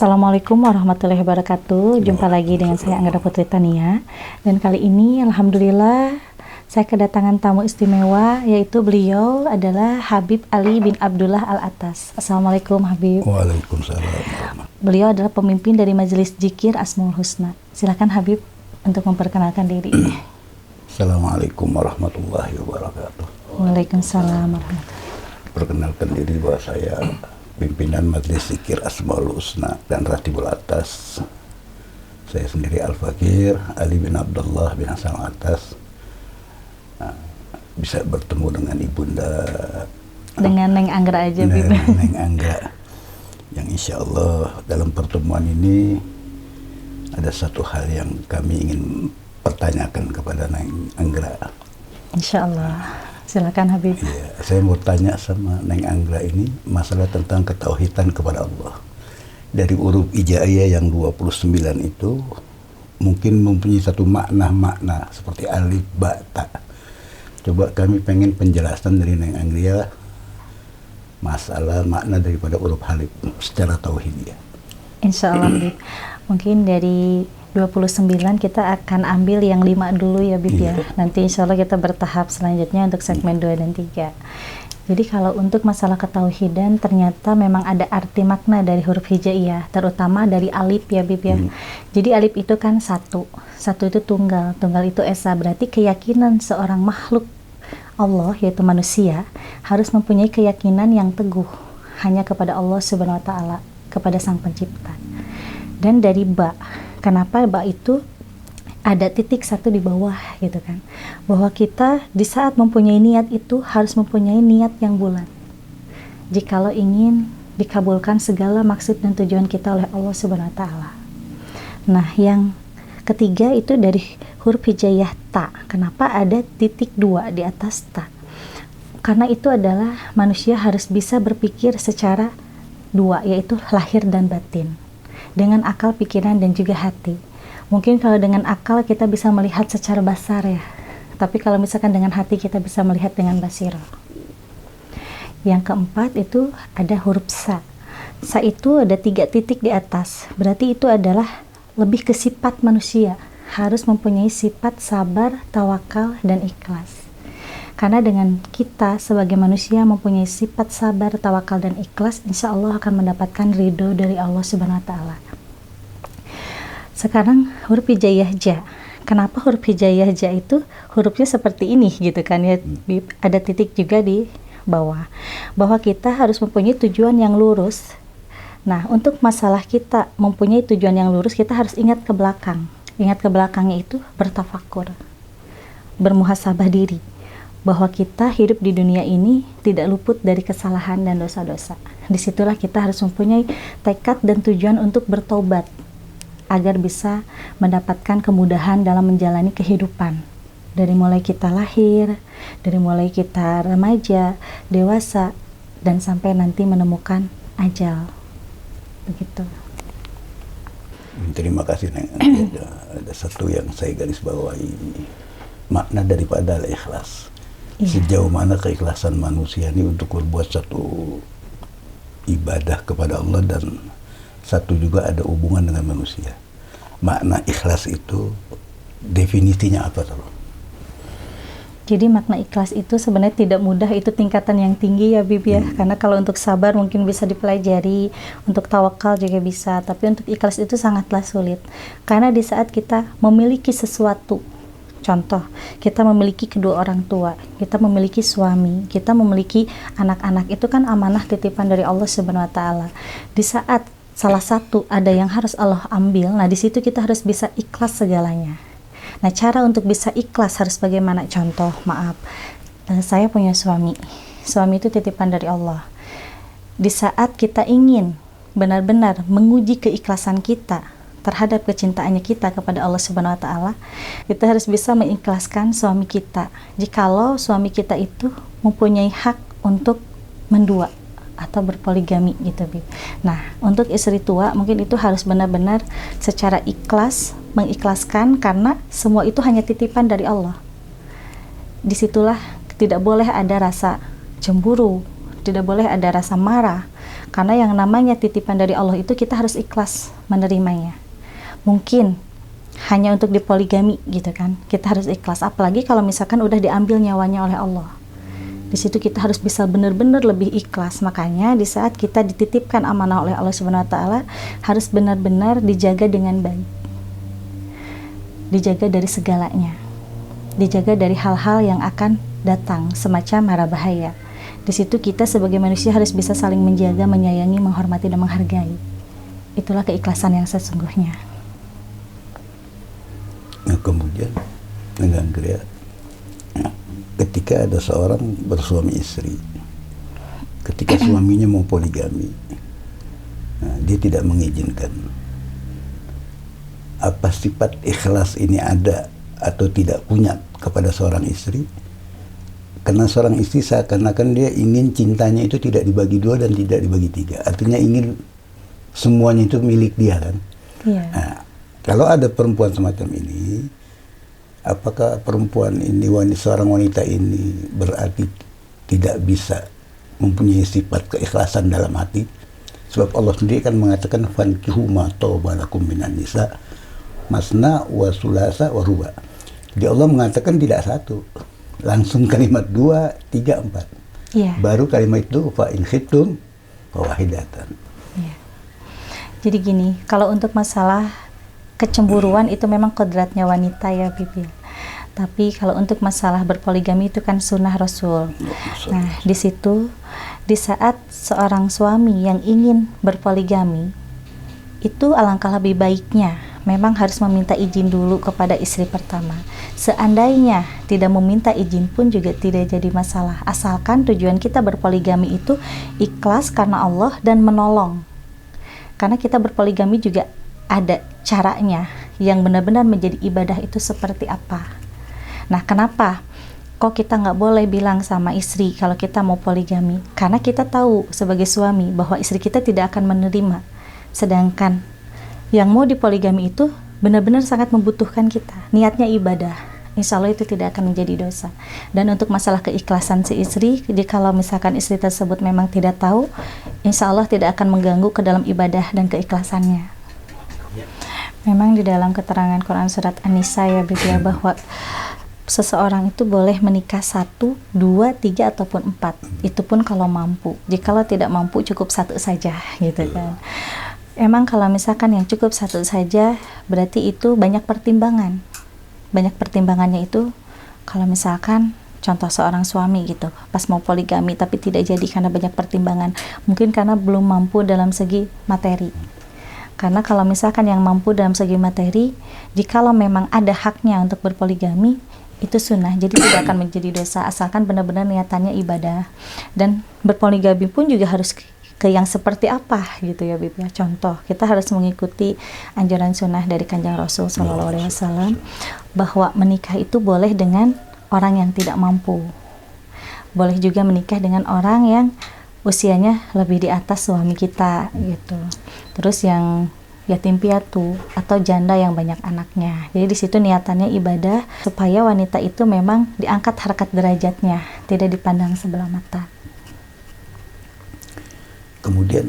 Assalamualaikum warahmatullahi wabarakatuh. Jumpa lagi dengan saya Anggara Putri Tania. Dan kali ini alhamdulillah saya kedatangan tamu istimewa, yaitu beliau adalah Habib Ali bin Abdullah Al-Atas. Assalamualaikum Habib. Waalaikumsalam. Beliau adalah pemimpin dari Majelis Zikir Asmaul Husna. Silakan Habib untuk memperkenalkan diri. Assalamualaikum warahmatullahi wabarakatuh. Waalaikumsalam warahmatullahi wabarakatuh. Perkenalkan diri bahwa saya pimpinan Majelis Zikir Asmaul Husna dan Ratibul Atas. Saya sendiri Al-Fakir Ali bin Abdullah bin Hasan Al-Atas. Bisa bertemu dengan ibunda, dengan Neng Anggra aja, Bib. Neng Anggra, yang insya Allah dalam pertemuan ini ada satu hal yang kami ingin pertanyakan kepada Neng Anggra. Insya Allah. Silakan Habib. Ya, saya mau tanya sama Neng Anggra ini masalah tentang ketauhidan kepada Allah. Dari huruf hijaiyah yang 29 itu mungkin mempunyai satu makna seperti alif, ba, ta. Coba kami pengen penjelasan dari Neng Anggra masalah makna daripada huruf alif secara tauhidiyah. Insya Allah Bib. Mungkin dari 29 kita akan ambil yang 5 dulu ya Bib ya. Nanti insya Allah kita bertahap selanjutnya untuk segmen 2 dan 3. Jadi kalau untuk masalah ketauhidan ternyata memang ada arti makna dari huruf hijaiyah, terutama dari alif ya Bib ya. Jadi alif itu kan satu itu tunggal itu esa, berarti keyakinan seorang makhluk Allah yaitu manusia harus mempunyai keyakinan yang teguh hanya kepada Allah Subhanahu wa taala, kepada Sang Pencipta. Dan dari ba, kenapa ba itu ada titik satu di bawah gitu kan, bahwa kita di saat mempunyai niat itu harus mempunyai niat yang bulat jikalau ingin dikabulkan segala maksud dan tujuan kita oleh Allah Subhanahu wa taala. Nah, yang ketiga itu dari huruf hijaiyah ta. Kenapa ada titik 2 di atas ta? Karena itu adalah manusia harus bisa berpikir secara 2, yaitu lahir dan batin, dengan akal, pikiran, dan juga hati. Mungkin kalau dengan akal kita bisa melihat secara basar ya, tapi kalau misalkan dengan hati kita bisa melihat dengan basirah. Yang keempat itu ada huruf sa. Sa itu ada 3 titik di atas, berarti itu adalah lebih ke sifat manusia, harus mempunyai sifat sabar, tawakal, dan ikhlas. Karena dengan kita sebagai manusia mempunyai sifat sabar, tawakal, dan ikhlas, insya Allah akan mendapatkan ridho dari Allah Subhanahu wa taala. Sekarang huruf hijaiyah ja. Kenapa huruf hijaiyah ja itu hurufnya seperti ini gitu kan ya? Ada titik juga di bawah. Bahwa kita harus mempunyai tujuan yang lurus. Nah, untuk masalah kita mempunyai tujuan yang lurus, kita harus ingat ke belakang. Ingat ke belakangnya itu bertafakur, bermuhasabah diri, bahwa kita hidup di dunia ini tidak luput dari kesalahan dan dosa-dosa. Disitulah kita harus mempunyai tekad dan tujuan untuk bertobat, agar bisa mendapatkan kemudahan dalam menjalani kehidupan. Dari mulai kita lahir, dari mulai kita remaja, dewasa, dan sampai nanti menemukan ajal. Begitu. Terima kasih Neng. Ada satu yang saya garis bawahi, makna daripada al-ikhlas. Sejauh mana keikhlasan manusia ini untuk berbuat satu ibadah kepada Allah, dan satu juga ada hubungan dengan manusia. Makna ikhlas itu definisinya apa Tolong? Jadi makna ikhlas itu sebenarnya tidak mudah, itu tingkatan yang tinggi ya Bib ya. Karena kalau untuk sabar mungkin bisa dipelajari, untuk tawakal juga bisa, tapi untuk ikhlas itu sangatlah sulit. Karena di saat kita memiliki sesuatu, contoh, kita memiliki kedua orang tua, kita memiliki suami, kita memiliki anak-anak, itu kan amanah titipan dari Allah Subhanahu wa taala. Di saat salah satu ada yang harus Allah ambil, nah di situ kita harus bisa ikhlas segalanya. Nah, cara untuk bisa ikhlas harus bagaimana? Contoh, maaf, saya punya suami itu titipan dari Allah. Di saat kita ingin benar-benar menguji keikhlasan kita terhadap kecintaannya kita kepada Allah Subhanahu wa taala, kita harus bisa mengikhlaskan suami kita. Jikalau suami kita itu mempunyai hak untuk mendua atau berpoligami gitu, Bib. Nah, untuk istri tua mungkin itu harus benar-benar secara ikhlas, mengikhlaskan, karena semua itu hanya titipan dari Allah. Disitulah tidak boleh ada rasa cemburu, tidak boleh ada rasa marah, Karena yang namanya titipan dari Allah itu kita harus ikhlas menerimanya. Mungkin hanya untuk dipoligami gitu kan, kita harus ikhlas. Apalagi kalau misalkan udah diambil nyawanya oleh Allah. Di situ kita harus bisa benar-benar lebih ikhlas. Makanya di saat kita dititipkan amanah oleh Allah Subhanahu wa taala, harus benar-benar dijaga dengan baik. Dijaga dari segalanya. Dijaga dari hal-hal yang akan datang semacam mara bahaya. Di situ kita sebagai manusia harus bisa saling menjaga, menyayangi, menghormati, dan menghargai. Itulah keikhlasan yang sesungguhnya. Nah, kemudian dengan Gria, ketika ada seorang bersuami istri, ketika suaminya mau poligami, dia tidak mengizinkan. Apa sifat ikhlas ini ada atau tidak punya kepada seorang istri? Karena seorang istri seakan-akan dia ingin cintanya itu tidak dibagi dua dan tidak dibagi tiga. Artinya ingin semuanya itu milik dia kan. Iya. Nah, kalau ada perempuan semacam ini, apakah perempuan ini, seorang wanita ini berarti tidak bisa mempunyai sifat keikhlasan dalam hati? Sebab Allah sendiri kan mengatakan fankihu ma taba lakum minan nisa masna wa sulasa wa ruba. Jadi Allah mengatakan tidak satu, langsung kalimat 2, 3, 4. Iya. Baru kalimat itu fa in khiftum fa wahidatan. Iya. Jadi gini, kalau untuk masalah kecemburuan itu memang kodratnya wanita ya Bibi. Tapi kalau untuk masalah berpoligami itu kan sunnah Rasul. Nah, di situ di saat seorang suami yang ingin berpoligami, itu alangkah lebih baiknya memang harus meminta izin dulu kepada istri pertama. Seandainya tidak meminta izin pun juga tidak jadi masalah, asalkan tujuan kita berpoligami itu ikhlas karena Allah dan menolong. Karena kita berpoligami juga ada caranya yang benar-benar menjadi ibadah itu seperti apa. Nah, kenapa kok kita nggak boleh bilang sama istri kalau kita mau poligami? Karena kita tahu sebagai suami bahwa istri kita tidak akan menerima. Sedangkan yang mau dipoligami itu benar-benar sangat membutuhkan kita. Niatnya ibadah. Insya Allah itu tidak akan menjadi dosa. Dan untuk masalah keikhlasan si istri, jadi kalau misalkan istri tersebut memang tidak tahu, insya Allah tidak akan mengganggu ke dalam ibadah dan keikhlasannya. Memang di dalam keterangan Quran surat An-Nisa ya Bibi, bahwa seseorang itu boleh menikah 1, 2, 3 ataupun 4. Itu pun kalau mampu. Jikalau tidak mampu cukup 1 saja gitu kan. Emang kalau misalkan yang cukup 1 saja berarti itu banyak pertimbangan. Banyak pertimbangannya itu kalau misalkan contoh seorang suami gitu pas mau poligami tapi tidak jadi karena banyak pertimbangan. Mungkin karena belum mampu dalam segi materi. Karena kalau misalkan yang mampu dalam segi materi, jikalau memang ada haknya untuk berpoligami, itu sunnah, jadi tidak akan menjadi dosa asalkan benar-benar niatannya ibadah. Dan berpoligami pun juga harus ke yang seperti apa gitu ya Bib ya. Contoh, kita harus mengikuti anjuran sunnah dari Kanjeng Rasul SAW bahwa menikah itu boleh dengan orang yang tidak mampu. Boleh juga menikah dengan orang yang usianya lebih di atas suami kita gitu. Terus yang yatim piatu atau janda yang banyak anaknya. Jadi di situ niatannya ibadah supaya wanita itu memang diangkat harkat derajatnya, tidak dipandang sebelah mata. Kemudian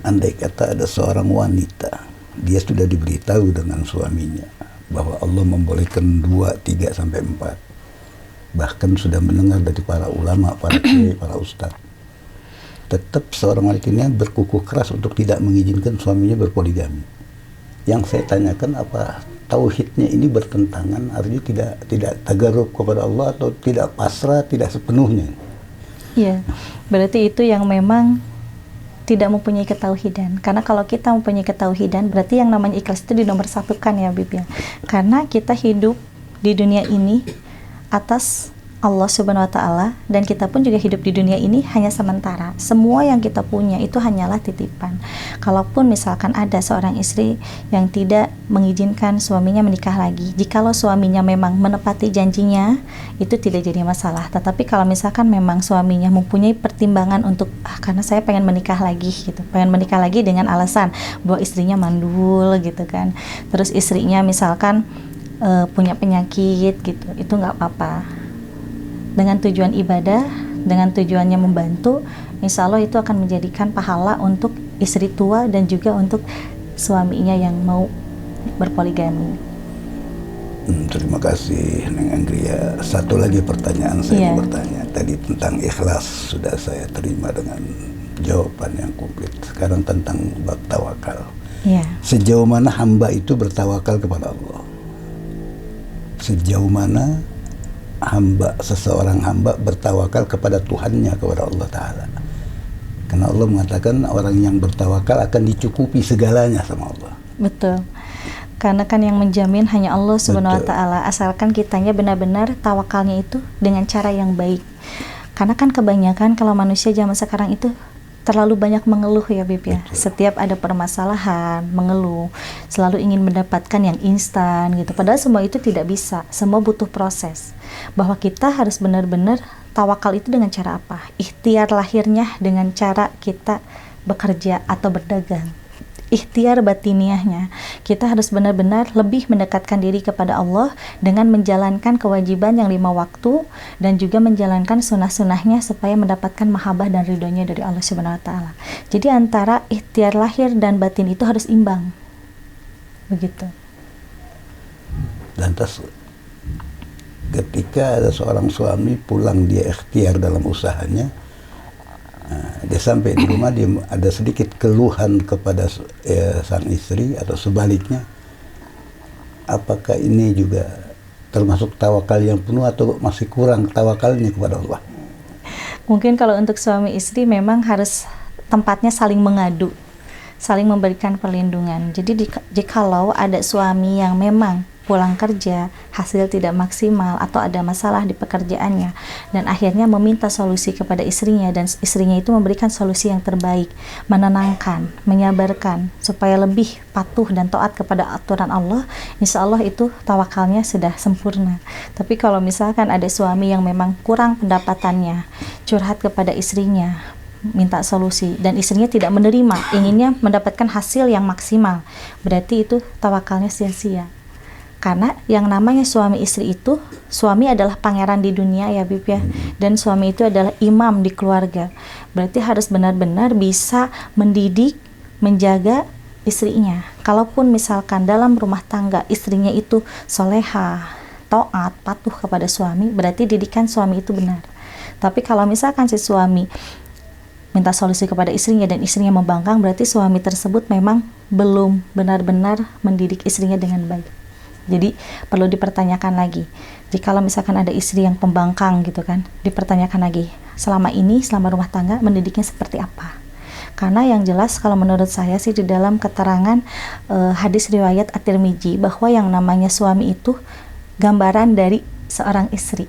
Andai kata ada seorang wanita, dia sudah diberitahu dengan suaminya bahwa Allah membolehkan 2, 3, sampai 4. Bahkan sudah mendengar dari para ulama, para kiai, para ustadz. Tetap seorang wanita ini berkukuh keras untuk tidak mengizinkan suaminya berpoligami. Yang saya tanyakan, apa tauhidnya ini bertentangan, artinya tidak tagarrub kepada Allah atau tidak pasrah, tidak sepenuhnya? Iya, berarti itu yang memang tidak mempunyai ketauhidan. Karena kalau kita mempunyai ketauhidan, berarti yang namanya ikhlas itu dinomorsatukan ya Bib ya. Karena kita hidup di dunia ini atas Allah Subhanahu wa taala, dan kita pun juga hidup di dunia ini hanya sementara. Semua yang kita punya itu hanyalah titipan. Kalaupun misalkan ada seorang istri yang tidak mengizinkan suaminya menikah lagi, jikalau suaminya memang menepati janjinya, itu tidak jadi masalah. Tetapi kalau misalkan memang suaminya mempunyai pertimbangan untuk karena saya pengen menikah lagi gitu, pengen menikah lagi dengan alasan bahwa istrinya mandul gitu kan, terus istrinya misalkan punya penyakit gitu, itu nggak apa-apa. Dengan tujuan ibadah, dengan tujuannya membantu, insya Allah itu akan menjadikan pahala untuk istri tua dan juga untuk suaminya yang mau berpoligami. Terima kasih Neng Anggria. Satu lagi pertanyaan saya Iya. mau bertanya. Tadi tentang ikhlas sudah saya terima dengan jawaban yang komplit. Sekarang tentang bab tawakal. Iya. Sejauh mana hamba itu bertawakal kepada Allah? Sejauh mana seseorang hamba bertawakal kepada Tuhannya, kepada Allah Ta'ala? Karena Allah mengatakan orang yang bertawakal akan dicukupi segalanya sama Allah. Betul. Karena kan yang menjamin hanya Allah Subhanahu wa Betul. taala, asalkan kitanya benar-benar tawakalnya itu dengan cara yang baik. Karena kan kebanyakan kalau manusia zaman sekarang itu terlalu banyak mengeluh ya Bib ya. Betul. Setiap ada permasalahan, mengeluh, selalu ingin mendapatkan yang instan gitu. Padahal semua itu tidak bisa, semua butuh proses. Bahwa kita harus benar-benar tawakal itu dengan cara apa? Ikhtiar lahirnya dengan cara kita bekerja atau berdagang. Ikhtiar batiniahnya, kita harus benar-benar lebih mendekatkan diri kepada Allah dengan menjalankan kewajiban yang 5 waktu dan juga menjalankan sunnah-sunnahnya supaya mendapatkan mahabbah dan ridhonya dari Allah Subhanahu wa taala. Jadi antara ikhtiar lahir dan batin itu harus imbang. Begitu. Lantas ketika ada seorang suami pulang, dia ikhtiar dalam usahanya, dia sampai di rumah, dia ada sedikit keluhan kepada sang istri atau sebaliknya, apakah ini juga termasuk tawakal yang penuh atau masih kurang tawakalnya kepada Allah? Mungkin kalau untuk suami istri memang harus tempatnya saling mengadu, saling memberikan perlindungan. Jadi jikalau ada suami yang memang pulang kerja, hasil tidak maksimal atau ada masalah di pekerjaannya dan akhirnya meminta solusi kepada istrinya dan istrinya itu memberikan solusi yang terbaik, menenangkan, menyabarkan supaya lebih patuh dan taat kepada aturan Allah, insya Allah itu tawakalnya sudah sempurna. Tapi kalau misalkan ada suami yang memang kurang pendapatannya, curhat kepada istrinya, minta solusi dan istrinya tidak menerima, inginnya mendapatkan hasil yang maksimal, berarti itu tawakalnya sia-sia. Karena yang namanya suami istri itu, suami adalah pangeran di dunia ya Bib ya, dan suami itu adalah imam di keluarga. Berarti harus benar-benar bisa mendidik, menjaga istrinya. Kalaupun misalkan dalam rumah tangga istrinya itu soleha, taat, patuh kepada suami, berarti didikan suami itu benar. Tapi kalau misalkan si suami minta solusi kepada istrinya dan istrinya membangkang, berarti suami tersebut memang belum benar-benar mendidik istrinya dengan baik. Jadi perlu dipertanyakan lagi. Jikalau misalkan ada istri yang pembangkang gitu kan, dipertanyakan lagi, selama rumah tangga mendidiknya seperti apa? Karena yang jelas kalau menurut saya sih di dalam keterangan hadis riwayat At-Tirmidzi bahwa yang namanya suami itu gambaran dari seorang istri.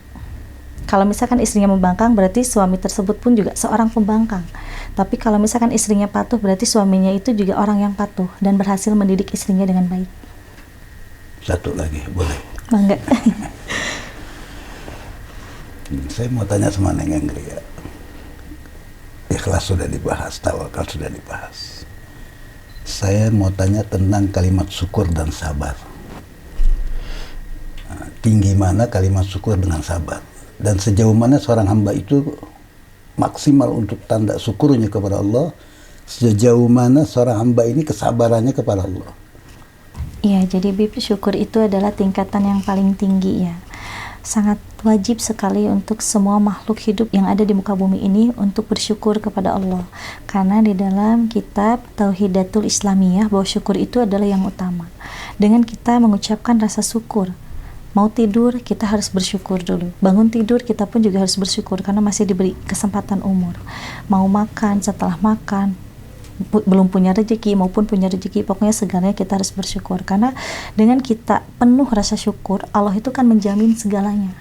Kalau misalkan istrinya membangkang, berarti suami tersebut pun juga seorang pembangkang. Tapi kalau misalkan istrinya patuh, berarti suaminya itu juga orang yang patuh dan berhasil mendidik istrinya dengan baik. Satu lagi, boleh? Bangga. Saya mau tanya sama Neng Anggria. Ikhlas sudah dibahas, tawakal sudah dibahas. Saya mau tanya tentang kalimat syukur dan sabar. Tinggi mana kalimat syukur dengan sabar? Dan sejauh mana seorang hamba itu maksimal untuk tanda syukurnya kepada Allah? Sejauh mana seorang hamba ini kesabarannya kepada Allah? Iya, jadi Bib, syukur itu adalah tingkatan yang paling tinggi ya. Sangat wajib sekali untuk semua makhluk hidup yang ada di muka bumi ini untuk bersyukur kepada Allah. Karena di dalam kitab Tauhidatul Islamiyah bahwa syukur itu adalah yang utama. Dengan kita mengucapkan rasa syukur, mau tidur kita harus bersyukur dulu. Bangun tidur kita pun juga harus bersyukur karena masih diberi kesempatan umur. Mau makan, setelah makan, belum punya rezeki maupun punya rezeki, pokoknya segalanya kita harus bersyukur. Karena dengan kita penuh rasa syukur, Allah itu kan menjamin segalanya,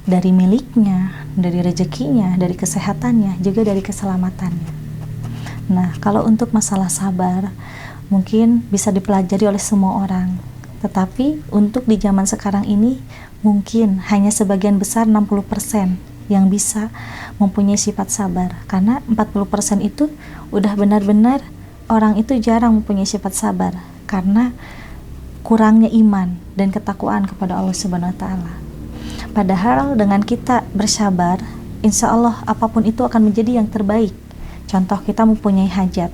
dari miliknya, dari rezekinya, dari kesehatannya, juga dari keselamatannya. Nah, kalau untuk masalah sabar mungkin bisa dipelajari oleh semua orang, tetapi untuk di zaman sekarang ini mungkin hanya sebagian besar 60% yang bisa mempunyai sifat sabar, karena 40% itu udah benar-benar orang itu jarang mempunyai sifat sabar karena kurangnya iman dan ketakwaan kepada Allah Subhanahu wa taala. Padahal dengan kita bersabar, insya Allah apapun itu akan menjadi yang terbaik. Contoh, kita mempunyai hajat,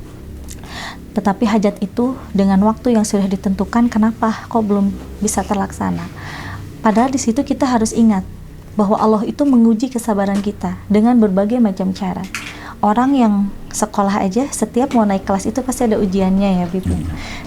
tetapi hajat itu dengan waktu yang sudah ditentukan, kenapa kok belum bisa terlaksana? Padahal di situ kita harus ingat bahwa Allah itu menguji kesabaran kita dengan berbagai macam cara. Orang yang sekolah aja setiap mau naik kelas itu pasti ada ujiannya ya, Bib.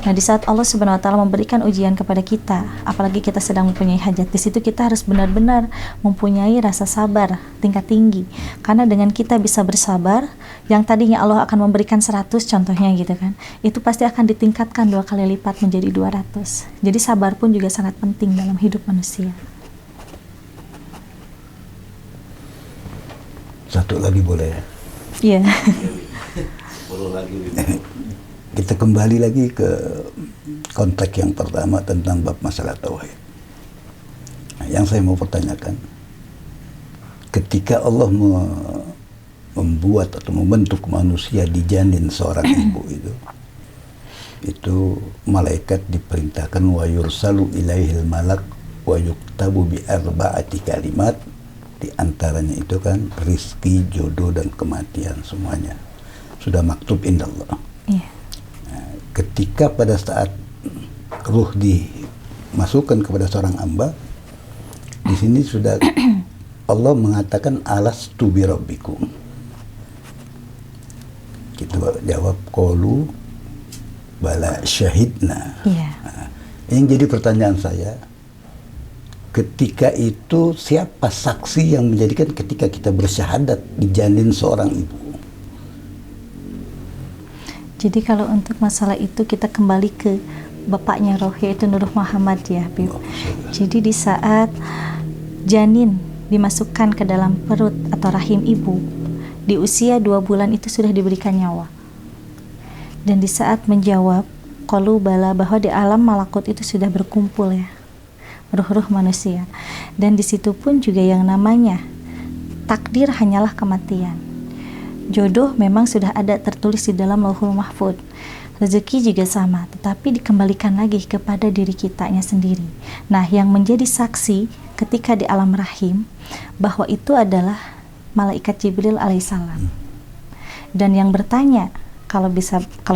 Nah, di saat Allah Subhanahu wa taala memberikan ujian kepada kita, apalagi kita sedang mempunyai hajat, di situ kita harus benar-benar mempunyai rasa sabar tingkat tinggi. Karena dengan kita bisa bersabar, yang tadinya Allah akan memberikan 100 contohnya gitu kan, itu pasti akan ditingkatkan 2 kali lipat menjadi 200. Jadi sabar pun juga sangat penting dalam hidup manusia. Satu lagi boleh? Iya. Kita kembali lagi ke konteks yang pertama tentang bab masalah tauhid. Nah, yang saya mau pertanyakan, ketika Allah membuat atau membentuk manusia di janin seorang ibu itu malaikat diperintahkan wa yursalu ilaihil malak wa yuktabu bi arba'ati kalimat. Di antaranya itu kan rizki, jodoh, dan kematian, semuanya sudah maktub indallah. Nah, ketika pada saat ruh dimasukkan kepada seorang hamba, di sini sudah Allah mengatakan alastu bi rabbikum. Kita jawab qalu bala syahidna. Nah, yang jadi pertanyaan saya, ketika itu siapa saksi yang menjadikan ketika kita bersyahadat di janin seorang ibu? Jadi kalau untuk masalah itu kita kembali ke bapaknya roh, yaitu Nur Muhammad ya, Bib. Jadi di saat janin dimasukkan ke dalam perut atau rahim ibu, di usia 2 bulan itu sudah diberikan nyawa. Dan di saat menjawab qalu bala, bahwa di alam malakut itu sudah berkumpul ya ruh-ruh manusia, dan di situ pun juga yang namanya takdir hanyalah kematian. Jodoh memang sudah ada tertulis di dalam Lauhul Mahfud, rezeki juga sama, tetapi dikembalikan lagi kepada diri kitanya sendiri. Nah, yang menjadi saksi ketika di alam rahim bahwa itu adalah malaikat Jibril alaihissalam, dan yang bertanya, kalau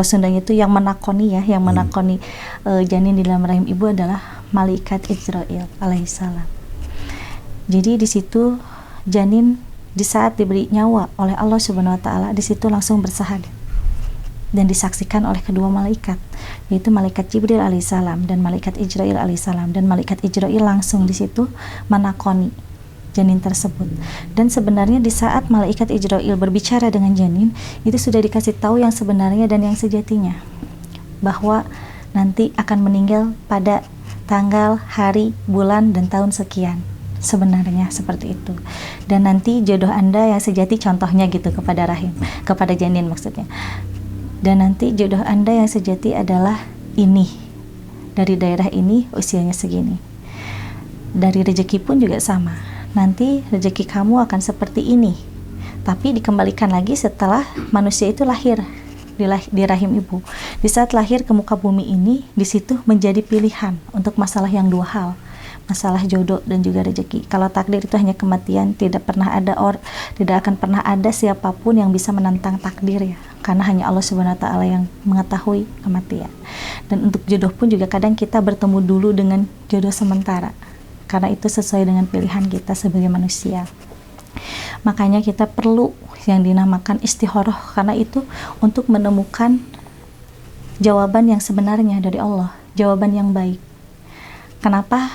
Sundanya itu yang menakoni ya, yang menakoni janin di dalam rahim ibu adalah malaikat Israil alaihissalam. Jadi di situ janin di saat diberi nyawa oleh Allah Subhanahu wa taala, di situ langsung bersahadat dan disaksikan oleh kedua malaikat, yaitu malaikat Jibril alaihissalam dan malaikat Israil alaihissalam. Dan malaikat Israil langsung di situ menakoni janin tersebut. Dan sebenarnya di saat malaikat Israil berbicara dengan janin, itu sudah dikasih tahu yang sebenarnya dan yang sejatinya, bahwa nanti akan meninggal pada tanggal, hari, bulan, dan tahun sekian. Sebenarnya seperti itu. Dan nanti jodoh Anda yang sejati, contohnya gitu, kepada rahim, kepada janin maksudnya. Dan nanti jodoh Anda yang sejati adalah ini, dari daerah ini, usianya segini. Dari rezeki pun juga sama. Nanti rezeki kamu akan seperti ini, tapi dikembalikan lagi setelah manusia itu lahir di rahim ibu. Di saat lahir ke muka bumi ini, di situ menjadi pilihan untuk masalah yang 2 hal, masalah jodoh dan juga rezeki. Kalau takdir itu hanya kematian, tidak akan pernah ada siapapun yang bisa menentang takdir ya, karena hanya Allah Subhanahu wa taala yang mengetahui kematian. Dan untuk jodoh pun juga kadang kita bertemu dulu dengan jodoh sementara, karena itu sesuai dengan pilihan kita sebagai manusia. Makanya kita perlu yang dinamakan istikharah, karena itu untuk menemukan jawaban yang sebenarnya dari Allah, jawaban yang baik. Kenapa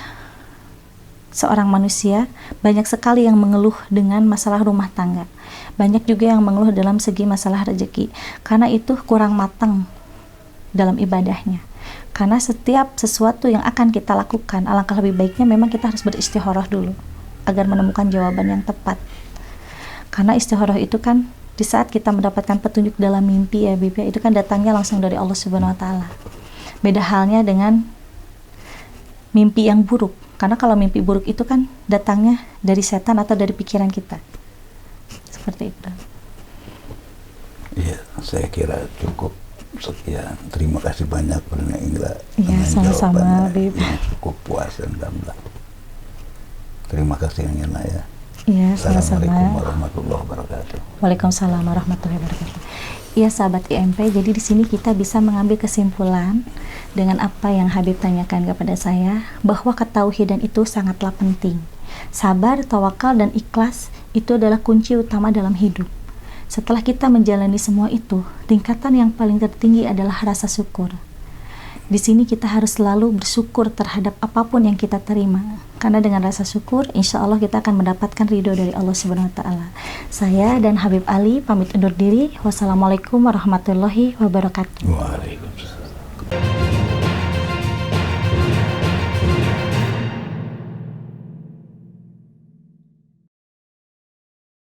seorang manusia banyak sekali yang mengeluh dengan masalah rumah tangga, banyak juga yang mengeluh dalam segi masalah rezeki, karena itu kurang matang dalam ibadahnya. Karena setiap sesuatu yang akan kita lakukan, alangkah lebih baiknya memang kita harus beristikharah dulu agar menemukan jawaban yang tepat. Karena istikharah itu kan di saat kita mendapatkan petunjuk dalam mimpi ya, Bib, itu kan datangnya langsung dari Allah Subhanahu wa taala. Beda halnya dengan mimpi yang buruk. Karena kalau mimpi buruk itu kan datangnya dari setan atau dari pikiran kita. Seperti itu. Iya, saya kira cukup sekian. Terima kasih banyak Brenda Inggra. Iya, sama-sama, Bib. Cukup puas dan gamblang. Terima kasih Nina ya. Iya, Assalamualaikum sama-sama. warahmatullahi wabarakatuh. Waalaikumsalam warahmatullahi wabarakatuh. Iya sahabat IMP, jadi di sini kita bisa mengambil kesimpulan dengan apa yang Habib tanyakan kepada saya, bahwa ketauhidan itu sangatlah penting. Sabar, tawakal, dan ikhlas itu adalah kunci utama dalam hidup. Setelah kita menjalani semua itu, tingkatan yang paling tertinggi adalah rasa syukur. Di sini kita harus selalu bersyukur terhadap apapun yang kita terima. Karena dengan rasa syukur, insya Allah kita akan mendapatkan ridho dari Allah Subhanahu Wa Taala. Saya dan Habib Ali pamit undur diri. Wassalamualaikum warahmatullahi wabarakatuh. Waalaikumsalam.